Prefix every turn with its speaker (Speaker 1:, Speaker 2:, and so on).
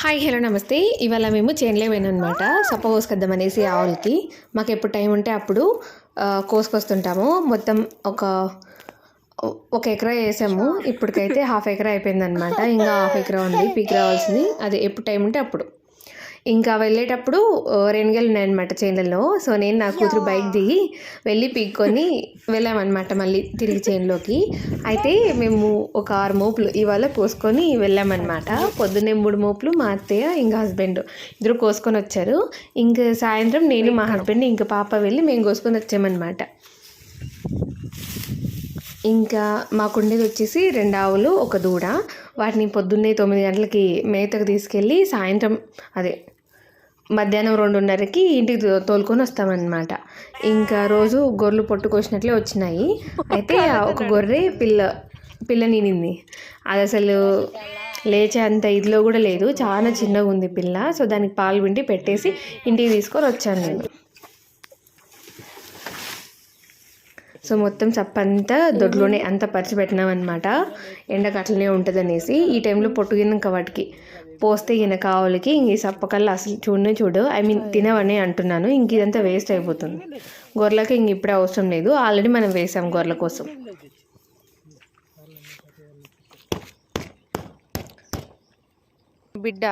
Speaker 1: Hi hello నమస్తే. ఇవాళ మేము చేనులో పోయినమాట సప్ప కోసుకొద్దామనేసి ఆవులకి. మాకు ఎప్పుడు టైం ఉంటే అప్పుడు కోసుకొస్తుంటాము. మొత్తం ఒక ఎకరా వేసాము. ఇప్పటికైతే హాఫ్ ఎకరా అయిపోయిందనమాట. ఇంకా హాఫ్ ఎకరా ఉంది పీక్ రావాల్సింది. అది ఎప్పుడు టైం ఉంటే అప్పుడు. ఇంకా వెళ్ళేటప్పుడు రేణిగలు ఉన్నాయన్నమాట చేనులలో. సో నేను నా కూతురు బైక్ దిగి వెళ్ళి పీక్కొని వెళ్ళామన్నమాట మళ్ళీ తిరిగి చేనులోకి. అయితే మేము ఒక 6 మోపులు ఇవాళ కోసుకొని వెళ్ళామన్నమాట. పొద్దున్నే 3 మోపులు మా అత్తయ్య ఇంకా హస్బెండ్ ఇద్దరు కోసుకొని వచ్చారు. ఇంకా సాయంత్రం నేను మా హస్బెండ్ ఇంకా పాప వెళ్ళి మేము కోసుకొని వచ్చామన్నమాట. ఇంకా మాకుండేది వచ్చేసి 2 ఆవులు, ఒక దూడ. వాటిని పొద్దున్నే 9 గంటలకి మేతకు తీసుకెళ్ళి సాయంత్రం మధ్యాహ్నం 2:30కి ఇంటికి తోలుకొని వస్తామన్నమాట. ఇంకా రోజు గొర్రెలు పొట్టు కోసినట్లే వచ్చినాయి. అయితే ఒక గొర్రె పిల్ల నీనింది. అది అసలు లేచే అంత ఇదిలో కూడా లేదు, చాలా చిన్నగా ఉంది పిల్ల. సో దానికి పాలు పిండి పెట్టేసి ఇంటికి తీసుకొని వచ్చాను నేను. సో మొత్తం చప్పంతా దొడ్లోనే అంతా పరిచిపెట్టినామన్నమాట. ఎండకు అట్లనే ఉంటుంది అనేసి. ఈ టైంలో పొట్టుగినాక వాటికి పోస్తే గిన కావులకి ఇంక ఈ సప్పకల్లా అసలు చూడు తినవని అంటున్నాను. ఇంక ఇదంతా వేస్ట్ అయిపోతుంది. గొర్రెలకి ఇంక ఇప్పుడే అవసరం లేదు, ఆల్రెడీ మనం వేసాం గొర్రెల కోసం. బిడ్డ